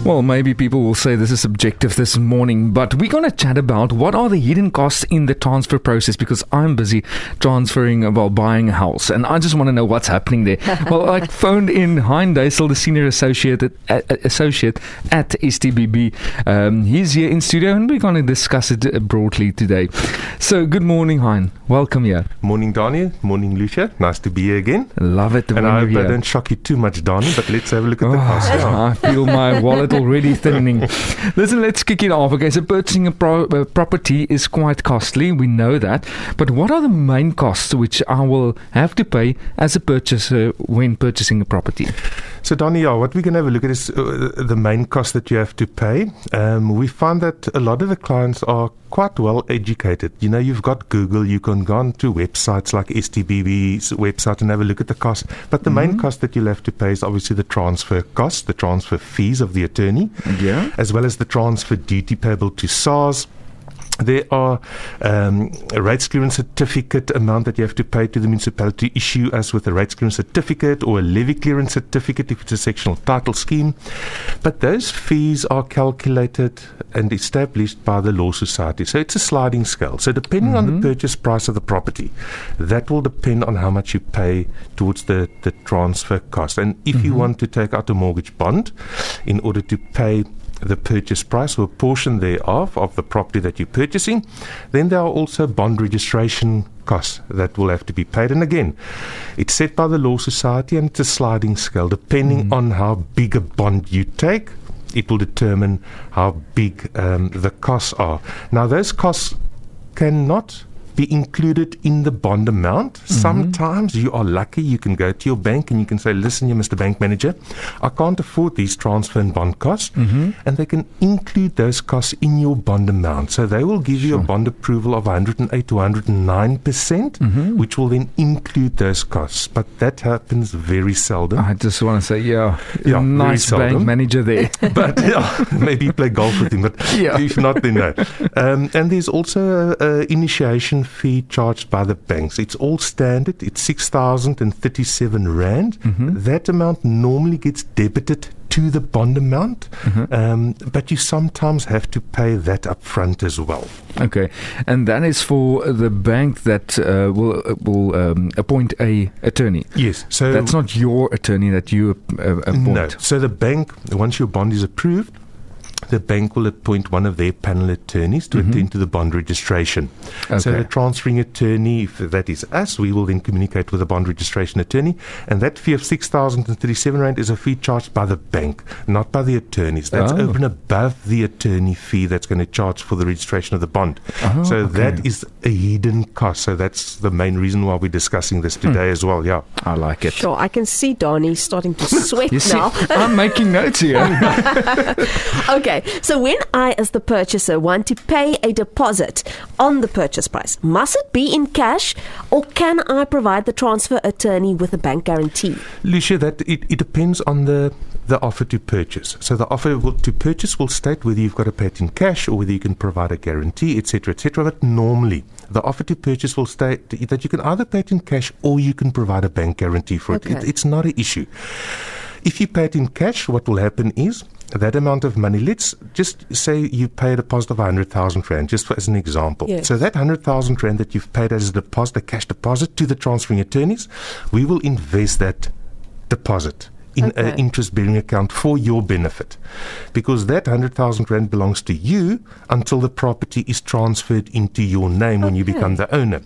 Well, maybe people will say this is subjective this morning, but we're going to chat about what are the hidden costs in the transfer process, because I'm busy transferring, buying a house, and I just want to know what's happening there. Well, I phoned in Hein, Dyssel, the senior associate at STBB. He's here in studio, and we're going to discuss it broadly today. So, good morning, Hein. Welcome here. Morning, Donnie. Morning, Lucia. Nice to be here again. Love it. And I hope I don't shock you too much, Donnie, but let's have a look at the cost. I feel my wallet already thinning. Listen, let's kick it off. Okay, so purchasing a property is quite costly. We know that. But what are the main costs which I will have to pay as a purchaser when purchasing a property? So, Donnie, what we're going to have a look at is the main cost that you have to pay. We find that a lot of the clients are quite well educated. You know, you've got Google, you can go on to websites like STBB's website and have a look at the cost. But the main cost that you'll have to pay is obviously the transfer cost, the transfer fees of the attorney, as well as the transfer duty payable to SARS. There are a rates clearance certificate amount that you have to pay to the municipality to issue us with a rates clearance certificate or a levy clearance certificate if it's a sectional title scheme. But those fees are calculated and established by the Law Society. So it's a sliding scale. So depending on the purchase price of the property, that will depend on how much you pay towards the transfer cost. And if you want to take out a mortgage bond in order to pay the purchase price or a portion thereof of the property that you're purchasing, then there are also bond registration costs that will have to be paid. And again, it's set by the Law Society and it's a sliding scale. Depending on how big a bond you take, it will determine how big the costs are. Now, those costs cannot be included in the bond amount. Sometimes you are lucky, you can go to your bank and you can say, listen here, Mr. Bank Manager, I can't afford these transfer and bond costs, and they can include those costs in your bond amount. So they will give you a bond approval of 108 to 109%, which will then include those costs. But that happens very seldom. I just want to say, nice bank manager there. But maybe play golf with him, but if not, then no. And there's also an initiation fee charged by the banks. It's all standard. It's 6,037 Rand. That amount normally gets debited to the bond amount, but you sometimes have to pay that up front as well. Okay, and that is for the bank that will appoint a attorney. Yes, so that's not your attorney that you appoint. No, so the bank, once your bond is approved, the bank will appoint one of their panel attorneys to attend to the bond registration. Okay. So the transferring attorney, if that is us, we will then communicate with the bond registration attorney, and that fee of 6,037 Rand is a fee charged by the bank, not by the attorneys. That's over and above the attorney fee that's going to charge for the registration of the bond. That is a hidden cost. So that's the main reason why we're discussing this today as well. Yeah, I like it. Sure, I can see Donnie starting to sweat now. I'm making notes here. Okay. So when I, as the purchaser, want to pay a deposit on the purchase price, must it be in cash or can I provide the transfer attorney with a bank guarantee? Lucia, that it depends on the offer to purchase. So the offer to purchase will state whether you've got to pay it in cash or whether you can provide a guarantee, etc., etc. But normally, the offer to purchase will state that you can either pay it in cash or you can provide a bank guarantee for it. It's not an issue. If you pay it in cash, what will happen is that amount of money, let's just say you pay a deposit of 100,000 Rand, just as an example. Yes. So that 100,000 Rand that you've paid as a deposit, a cash deposit to the transferring attorneys, we will invest that deposit in an interest-bearing account for your benefit, because that 100,000 Rand belongs to you until the property is transferred into your name when you become the owner.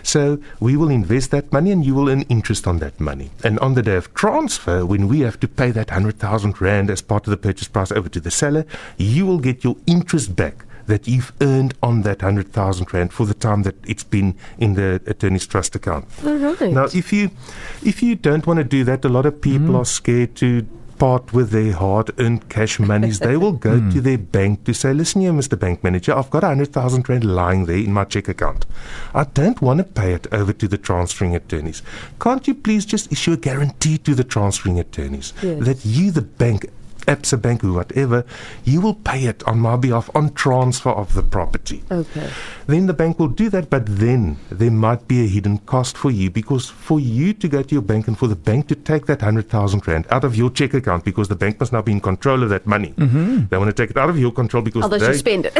So we will invest that money and you will earn interest on that money. And on the day of transfer, when we have to pay that 100,000 Rand as part of the purchase price over to the seller, you will get your interest back that you've earned on that 100,000 Rand for the time that it's been in the attorney's trust account. Right. Now, if you don't want to do that, a lot of people are scared to part with their hard-earned cash monies. They will go to their bank to say, listen here, Mr. Bank Manager, I've got 100,000 Rand lying there in my check account. I don't want to pay it over to the transferring attorneys. Can't you please just issue a guarantee to the transferring attorneys that you, the bank, Absa Bank, or whatever, you will pay it on my behalf on transfer of the property. Okay. Then the bank will do that, but then there might be a hidden cost for you, because for you to go to your bank and for the bank to take that 100,000 rand out of your check account, because the bank must now be in control of that money. They want to take it out of your control because Although you spend it.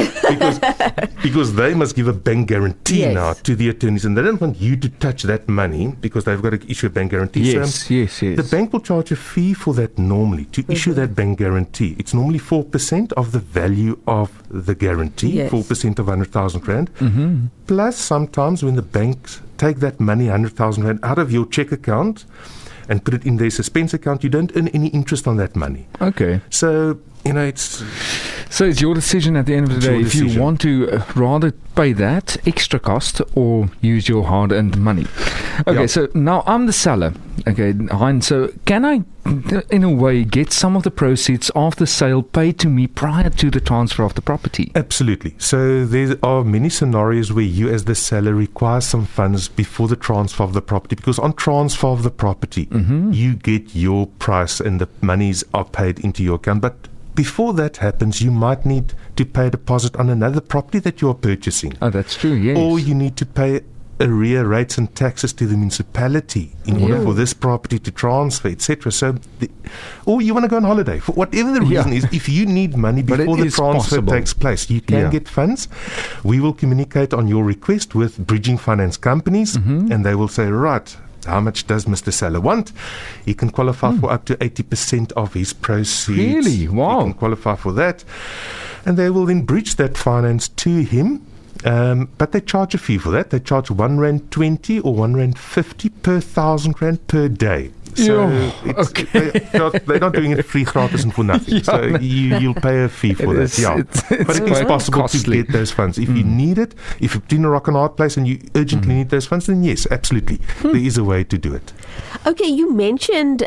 because they must give a bank guarantee now to the attorneys, and they don't want you to touch that money because they've got to issue a bank guarantee. Yes. The bank will charge a fee for that normally to issue that bank guarantee. It's normally 4% of the value of the guarantee, 4% of 100,000 rand. Plus, sometimes when the banks take that money, 100,000 rand, out of your check account and put it in their suspense account, you don't earn any interest on that money. Okay. So, it's your decision at the end of the day if you want to rather pay that extra cost or use your hard-earned money. Okay, so now I'm the seller. Okay, Hein, so can I, in a way, get some of the proceeds of the sale paid to me prior to the transfer of the property? Absolutely. So there are many scenarios where you as the seller require some funds before the transfer of the property, because on transfer of the property, you get your price and the monies are paid into your account. But before that happens, you might need to pay a deposit on another property that you are purchasing. Oh, that's true, yes. Or you need to pay arrear rates and taxes to the municipality in order for this property to transfer, etc. So, or you want to go on holiday. For whatever the reason is, if you need money before the transfer takes place, you can get funds. We will communicate on your request with bridging finance companies, and they will say, right, how much does Mr. Seller want? He can qualify for up to 80% of his proceeds. Really? Wow. He can qualify for that. And they will then bridge that finance to him. But they charge a fee for that. They charge R1.20 or R1.50 per 1,000 rand per day. So they're not doing it free, gratis and for nothing. So you'll pay a fee for that. But it is possible costly to get those funds. If you need it, if you're in a rock and hard place and you urgently need those funds, then yes, absolutely. There is a way to do it. Okay, you mentioned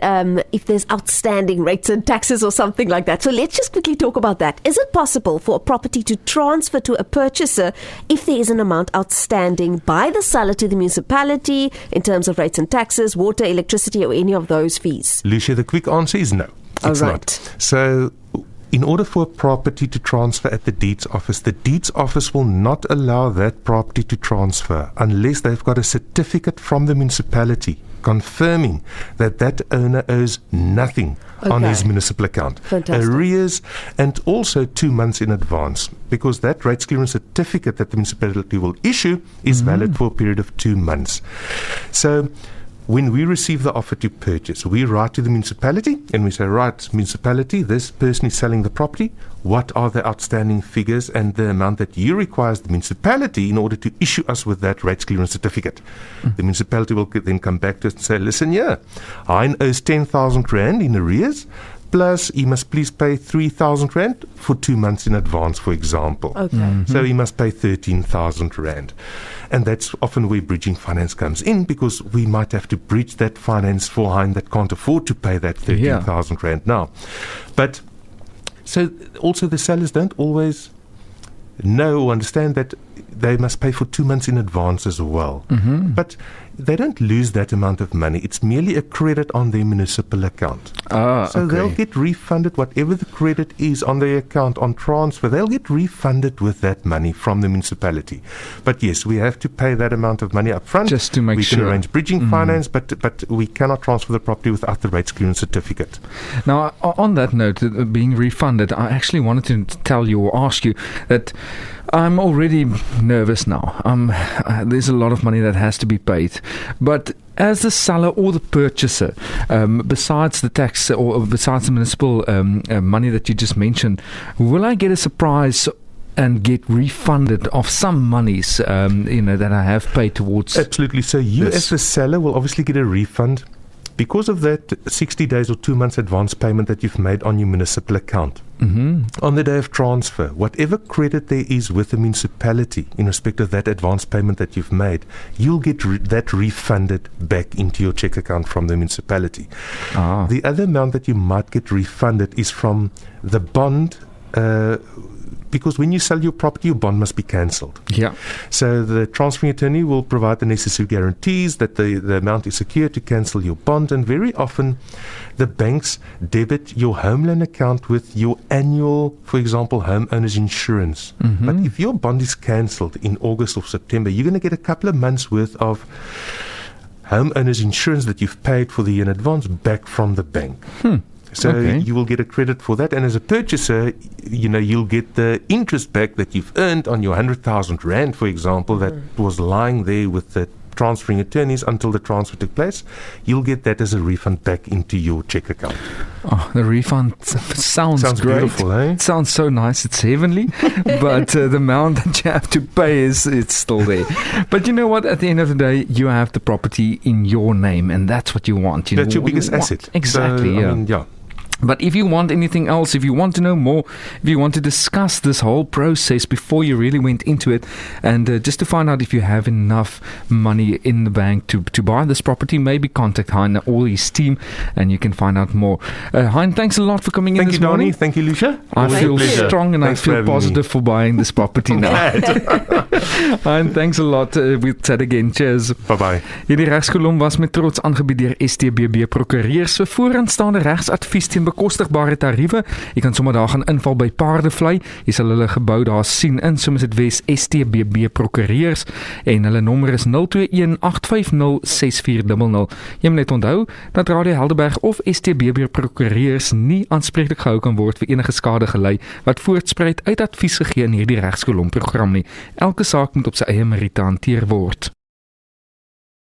if there's outstanding rates and taxes or something like that. So let's just quickly talk about that. Is it possible for a property to transfer to a purchaser if there is an amount outstanding by the seller to the municipality in terms of rates and taxes, water, electricity, or any of those fees? Lucia, the quick answer is no. It's not. So in order for a property to transfer at the deeds office will not allow that property to transfer unless they've got a certificate from the municipality confirming that that owner owes nothing on his municipal account. Fantastic. Arrears, and also 2 months in advance, because that rates clearance certificate that the municipality will issue is valid for a period of 2 months. So when we receive the offer to purchase, we write to the municipality and we say, right, municipality, this person is selling the property. What are the outstanding figures and the amount that you require as the municipality in order to issue us with that rates clearance certificate? The municipality will then come back to us and say, listen here, Hein owes 10,000 rand in arrears, plus he must please pay 3,000 rand for 2 months in advance, for example. So he must pay 13,000 rand. And that's often where bridging finance comes in, because we might have to bridge that finance for Hein that can't afford to pay that 13,000 rand now. But so also the sellers don't always know or understand that they must pay for 2 months in advance as well. But they don't lose that amount of money. It's merely a credit on their municipal account. So they'll get refunded whatever the credit is on their account on transfer. They'll get refunded with that money from the municipality. But yes, we have to pay that amount of money up front. Just to make sure. We can arrange bridging finance, but we cannot transfer the property without the rates clearance certificate. Now, on that note, being refunded, I actually wanted to tell you or ask you that I'm already nervous now. There's a lot of money that has to be paid. But as the seller or the purchaser, besides the tax or besides the municipal money that you just mentioned, will I get a surprise and get refunded of some monies that I have paid towards? Absolutely. So you as the seller will obviously get a refund because of that 60 days or 2 months advance payment that you've made on your municipal account. On the day of transfer, whatever credit there is with the municipality in respect of that advance payment that you've made, you'll get that refunded back into your check account from the municipality. The other amount that you might get refunded is from the bond because when you sell your property, your bond must be cancelled. Yeah. So the transferring attorney will provide the necessary guarantees that the amount is secure to cancel your bond, and very often the banks debit your home loan account with your annual, for example, homeowners insurance. But if your bond is cancelled in August or September, you're going to get a couple of months worth of homeowners insurance that you've paid for the year in advance back from the bank. So you will get a credit for that, and as a purchaser, you'll get the interest back that you've earned on your 100,000 rand, for example, that was lying there with the transferring attorneys until the transfer took place. You'll get that as a refund back into your check account. Oh, the refund sounds great. Beautiful, eh? It sounds so nice. It's heavenly. But the amount that you have to pay it's still there. But you know what? At the end of the day, you have the property in your name, and that's what you want. That's your biggest asset. Exactly. So, yeah. But if you want anything else, if you want to know more, if you want to discuss this whole process before you really went into it, and just to find out if you have enough money in the bank to buy this property, maybe contact Hein or his team, and you can find out more. Hein, thanks a lot for coming in this morning. Thank you, Lucia. I feel strong and Thanks I feel positive for buying this property now. Hein, thanks a lot. We'll chat again. Cheers. Bye-bye. Hierdie regskolom was met trots aangebied deur STBB prokureurs vir vooraanstaande regsadvies teen bekostigbare tariewe. Jy kan sommer daar gaan inval by Paardevlei. Jy sal hulle gebou daar sien in Somerset West STBB prokureurs en hulle nommer is 021-850-6400. Jy moet net onthou dat Radio Helderberg of STBB prokureurs nie aanspreeklik gehou kan word vir enige skade gelei wat voortspruit uit advies gegee in hierdie regskolom program nie. Elke saak moet op sy eie meriete hanteer word.